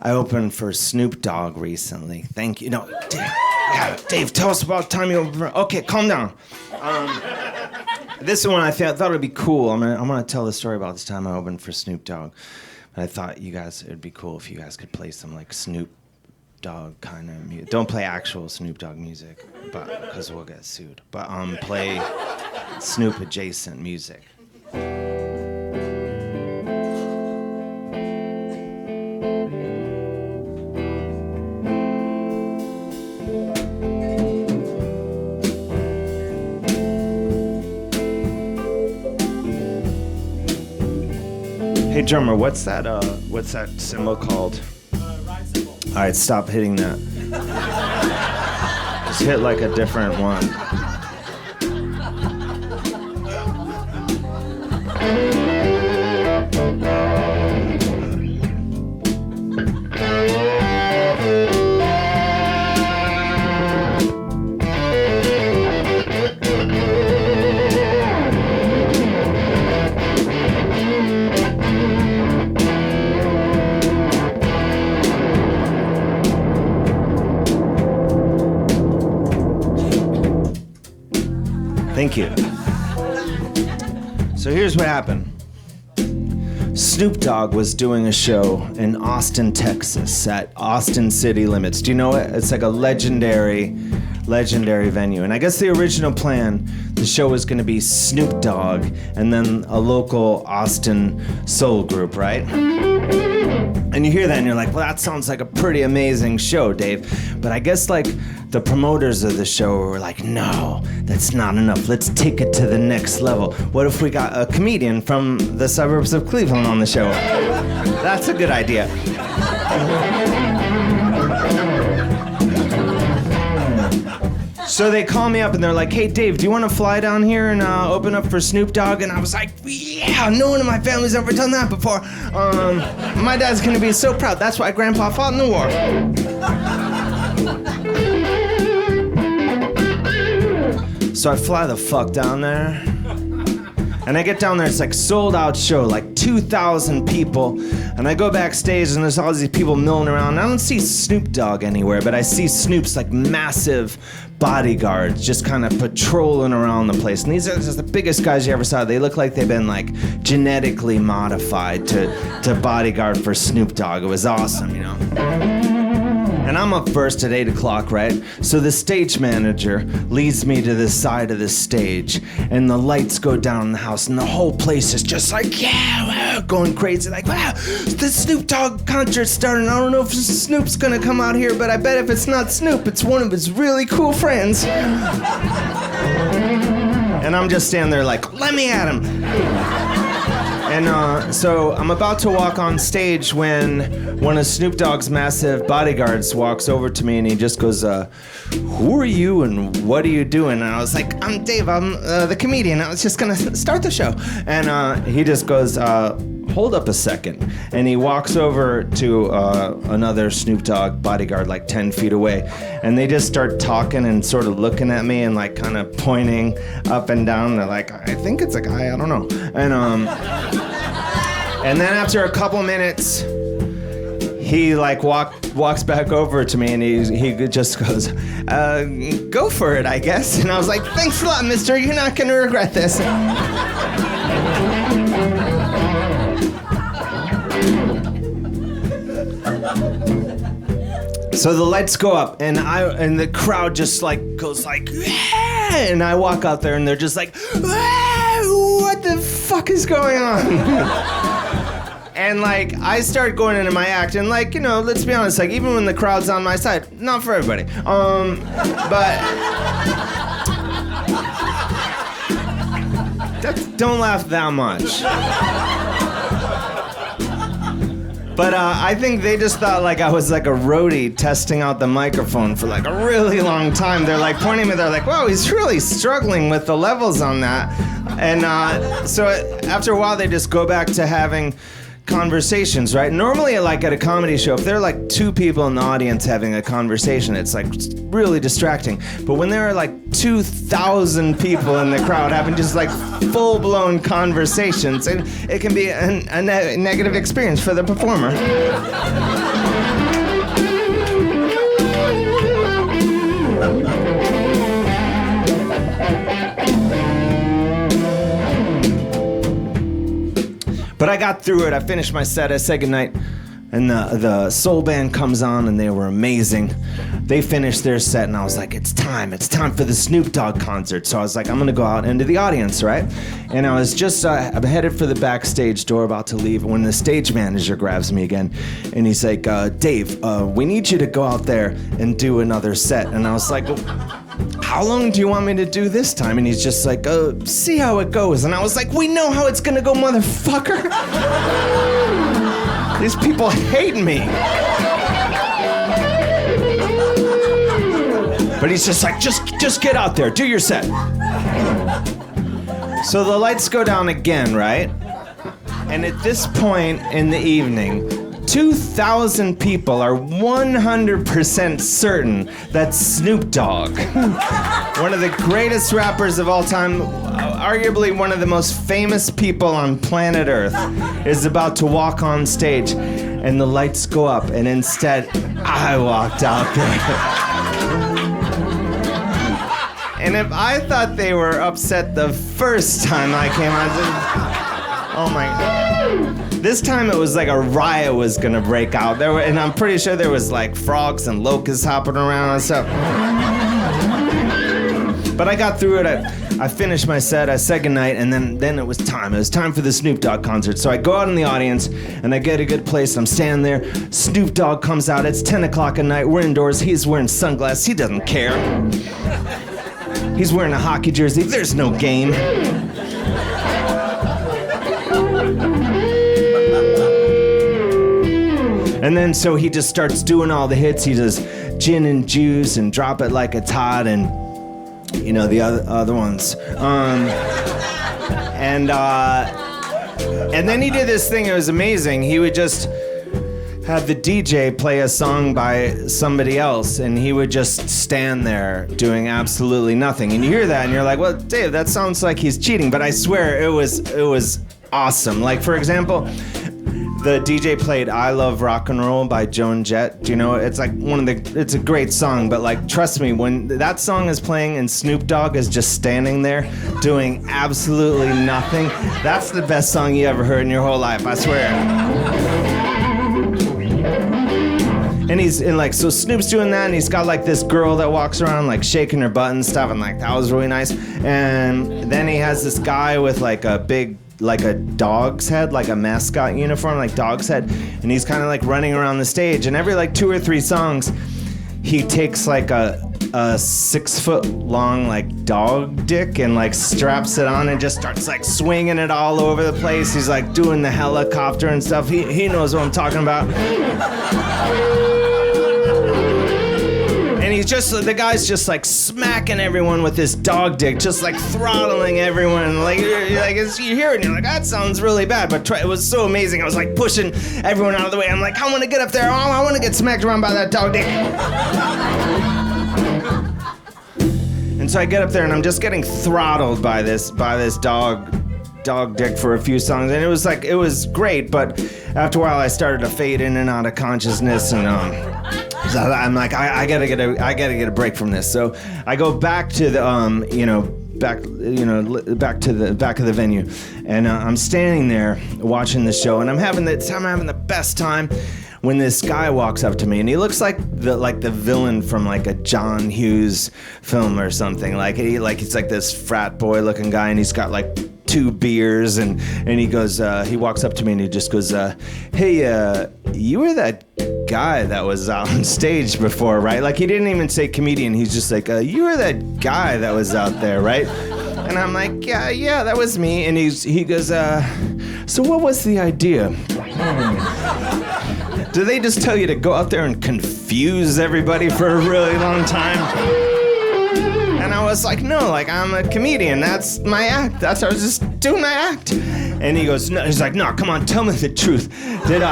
I opened for Snoop Dogg recently. Thank you. No, Dave, tell us about the time you opened for... Okay, calm down. This one I thought it would be cool. I'm gonna tell the story about this time I opened for Snoop Dogg. But I thought it'd be cool if you guys could play some like Snoop Dogg kind of music. Don't play actual Snoop Dogg music, because we'll get sued. But play Snoop adjacent music. Hey drummer, what's that symbol called? Ride symbol. All right, stop hitting that. Just hit like a different one. Thank you. So here's what happened. Snoop Dogg was doing a show in Austin, Texas at Austin City Limits. Do you know it? It's like a legendary venue. And I guess the original plan, the show was going to be Snoop Dogg and then a local Austin soul group, right? And you hear that and you're like, well, that sounds like a pretty amazing show, Dave. But I guess like the promoters of the show were like, no, that's not enough. Let's take it to the next level. What if we got a comedian from the suburbs of Cleveland on the show? That's a good idea. So they call me up and they're like, hey, Dave, do you want to fly down here and open up for Snoop Dogg? And I was like, yeah, no one in my family's ever done that before. My dad's going to be so proud. That's why Grandpa fought in the war. So I fly the fuck down there. And I get down there, it's like sold out show, like 2,000 people. And I go backstage and there's all these people milling around. And I don't see Snoop Dogg anywhere, but I see Snoop's like massive bodyguards just kind of patrolling around the place. And these are just the biggest guys you ever saw. They look like they've been like genetically modified to bodyguard for Snoop Dogg. It was awesome, you know? And I'm up first at 8 o'clock, right? So the stage manager leads me to the side of the stage, and the lights go down in the house, and the whole place is just like, yeah, wow, going crazy, like, wow, the Snoop Dogg concert's starting. I don't know if Snoop's gonna come out here, but I bet if it's not Snoop, it's one of his really cool friends. And I'm just standing there like, let me at him. And so I'm about to walk on stage when one of Snoop Dogg's massive bodyguards walks over to me and he just goes, who are you and what are you doing? And I was like, I'm Dave, I'm the comedian. I was just gonna start the show. And he just goes, hold up a second. And he walks over to another Snoop Dogg bodyguard like 10 feet away. And they just start talking and sort of looking at me and like kind of pointing up and down. They're like, I think it's a guy, I don't know. And then after a couple minutes, he like walks back over to me and he just goes, go for it, I guess. And I was like, thanks a lot, mister. You're not gonna regret this. So the lights go up and the crowd just like goes like, yeah! And I walk out there and they're just like, what the fuck is going on? And like I start going into my act and like, you know, let's be honest, like even when the crowd's on my side, not for everybody. Don't laugh that much. But I think they just thought like I was like a roadie testing out the microphone for like a really long time. They're like pointing at me, they're like, wow, he's really struggling with the levels on that. And so after a while, they just go back to having conversations, right? Normally, like at a comedy show, if there are like two people in the audience having a conversation, it's like really distracting. But when there are like 2,000 people in the crowd having just like full-blown conversations, it can be a negative experience for the performer. got through it. I finished my set. I said goodnight. And the soul band comes on, and they were amazing. They finished their set, and I was like, it's time for the Snoop Dogg concert. So I was like, I'm gonna go out into the audience, right? And I was just, I'm headed for the backstage door, about to leave, when the stage manager grabs me again, and he's like, Dave, we need you to go out there and do another set. And I was like, how long do you want me to do this time? And he's just like, see how it goes. And I was like, we know how it's gonna go, motherfucker. These people hate me. But he's just like, just get out there, do your set. So the lights go down again, right? And at this point in the evening, 2,000 people are 100% certain that Snoop Dogg, one of the greatest rappers of all time, arguably one of the most famous people on planet Earth, is about to walk on stage, and the lights go up, and instead, I walked out there. And if I thought they were upset the first time I came on, oh my God. This time it was like a riot was gonna break out. And I'm pretty sure there was like frogs and locusts hopping around and stuff. But I got through it. I finished my set. I said goodnight, and then it was time. It was time for the Snoop Dogg concert. So I go out in the audience, and I get a good place. I'm standing there. Snoop Dogg comes out. It's 10 o'clock at night. We're indoors. He's wearing sunglasses. He doesn't care. He's wearing a hockey jersey. There's no game. And then so he just starts doing all the hits. He does Gin and Juice and Drop It Like It's Hot and, you know, the other ones. And then he did this thing. It was amazing. He would just have the DJ play a song by somebody else, and he would just stand there doing absolutely nothing. And you hear that, and you're like, well, Dave, that sounds like he's cheating. But I swear, it was awesome. Like, for example, the DJ played I Love Rock and Roll by Joan Jett. Do you know, it's like it's a great song, but like, trust me, when that song is playing and Snoop Dogg is just standing there doing absolutely nothing, that's the best song you ever heard in your whole life, I swear. And like, so Snoop's doing that, and he's got like this girl that walks around like shaking her butt and stuff, and like, that was really nice. And then he has this guy with like a big, like a dog's head, like a mascot uniform, like dog's head, and he's kind of like running around the stage, and every like 2 or 3 songs he takes like a 6-foot long like dog dick and like straps it on and just starts like swinging it all over the place. He's like doing the helicopter and stuff. He knows what I'm talking about. And the guy's just like smacking everyone with this dog dick, just like throttling everyone. Like, you hear it and you're like, that sounds really bad. But it was so amazing. I was like pushing everyone out of the way. I'm like, I want to get up there. I want to get smacked around by that dog dick. And so I get up there and I'm just getting throttled by this dog dick for a few songs. And it was great. But after a while I started to fade in and out of consciousness, and so I'm like, I gotta get a break from this. So I go back to the back to the back of the venue, and I'm standing there watching the show, and I'm having the best time when this guy walks up to me, and he looks like the villain from like a John Hughes film or something. He's like this frat boy looking guy, and he's got like 2 beers, and he goes, he walks up to me and he just goes, hey, you were that guy that was out on stage before, right? Like, he didn't even say comedian. He's just like, you were that guy that was out there, right? And I'm like, yeah, that was me. And he goes, so what was the idea? Did they just tell you to go out there and confuse everybody for a really long time? And I was like, no, like, I'm a comedian. That's my act. I was just doing my act. And he goes, no. He's like, no, come on, tell me the truth. Did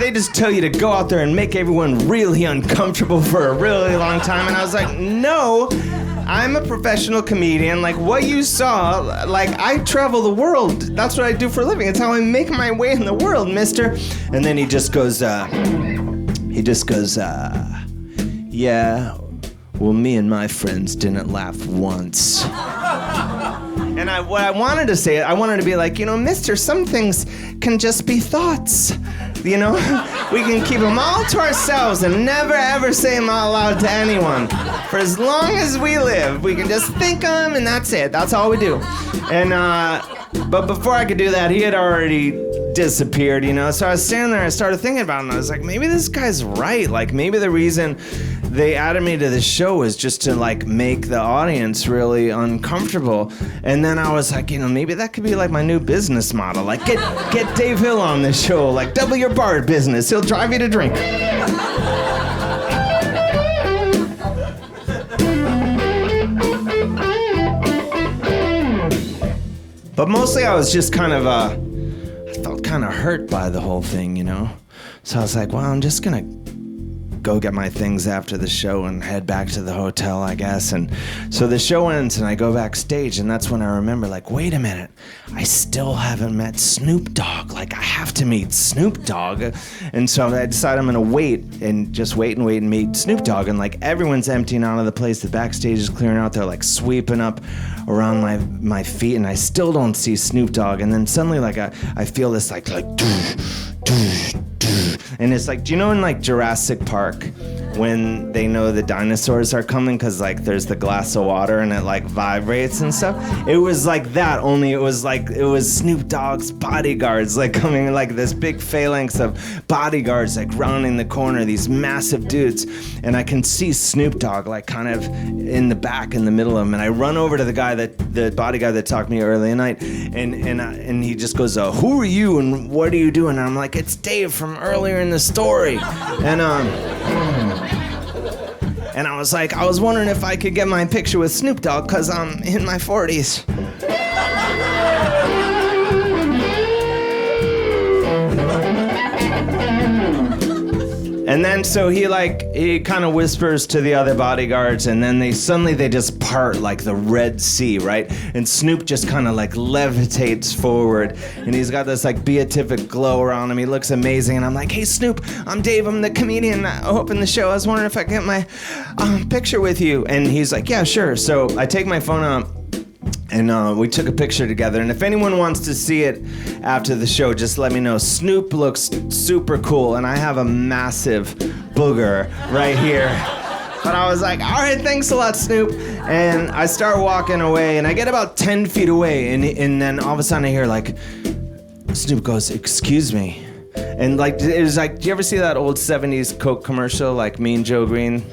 they just tell you to go out there and make everyone really uncomfortable for a really long time? And I was like, no, I'm a professional comedian. Like, what you saw, like, I travel the world. That's what I do for a living. It's how I make my way in the world, mister. And then he just goes, yeah, well, me and my friends didn't laugh once. And And what I wanted to say, I wanted to be like, mister, some things can just be thoughts. We can keep them all to ourselves and never ever say them out loud to anyone. For as long as we live, we can just think them and that's it. That's all we do. And, but before I could do that, he had already disappeared, So I was standing there, I started thinking about it, and I was like, maybe this guy's right. Like, maybe the reason they added me to this show was just to, like, make the audience really uncomfortable. And then I was like, maybe that could be, like, my new business model. Like, get Dave Hill on this show. Like, double your bar business. He'll drive you to drink. But mostly I was just kind of, I felt kind of hurt by the whole thing, So I was like, well, I'm just gonna go get my things after the show and head back to the hotel, I guess. And so the show ends and I go backstage, and that's when I remember, like, wait a minute, I still haven't met Snoop Dogg. Like, I have to meet Snoop Dogg. And so I decided I'm gonna wait and meet Snoop Dogg. And like, everyone's emptying out of the place. The backstage is clearing out. They're like sweeping up around my feet, and I still don't see Snoop Dogg. And then suddenly, like, I feel this like and it's like, do you know in like Jurassic Park when they know the dinosaurs are coming because like there's the glass of water and it like vibrates and stuff? It was like that, only it was Snoop Dogg's bodyguards like coming, like this big phalanx of bodyguards like rounding the corner, these massive dudes, and I can see Snoop Dogg like kind of in the back in the middle of them, and I run over to the bodyguard that talked to me early at night, and he just goes, who are you and what are you doing? And I'm like, it's Dave from earlier in the story. And I was like, I was wondering if I could get my picture with Snoop Dogg because I'm in my 40s. And then so he kind of whispers to the other bodyguards, and then they just part like the Red Sea, right? And Snoop just kind of like levitates forward, and he's got this like beatific glow around him. He looks amazing, and I'm like, hey Snoop, I'm Dave, I'm the comedian who opened the show. I was wondering if I could get my picture with you. And he's like, yeah, sure. So I take my phone out, and we took a picture together. And if anyone wants to see it after the show, just let me know. Snoop looks super cool, and I have a massive booger right here. But I was like, all right, thanks a lot, Snoop. And I start walking away, and I get about 10 feet away, and then all of a sudden I hear like, Snoop goes, excuse me. And like, it was like, do you ever see that old 70s Coke commercial, like Mean Joe Green?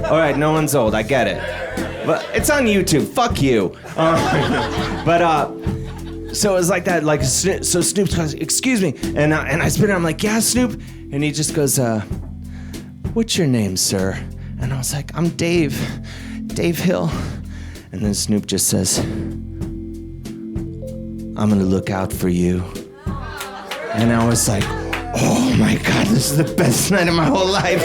All right, no one's old, I get it. But it's on YouTube. Fuck you. So it was like that. Like, so Snoop goes, "Excuse me," and I spit it. I'm like, "Yeah, Snoop," and he just goes, "What's your name, sir?" And I was like, "I'm Dave Hill," and then Snoop just says, "I'm gonna look out for you," and I was like, "Oh my God, this is the best night of my whole life."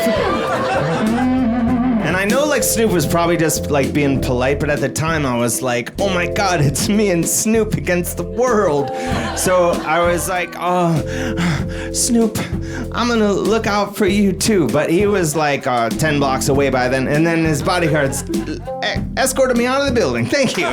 And I know like Snoop was probably just like being polite, but at the time I was like, oh my God, it's me and Snoop against the world. So I was like, oh, Snoop, I'm gonna look out for you too. But he was like 10 blocks away by then, and then his bodyguards escorted me out of the building. Thank you.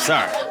Sorry.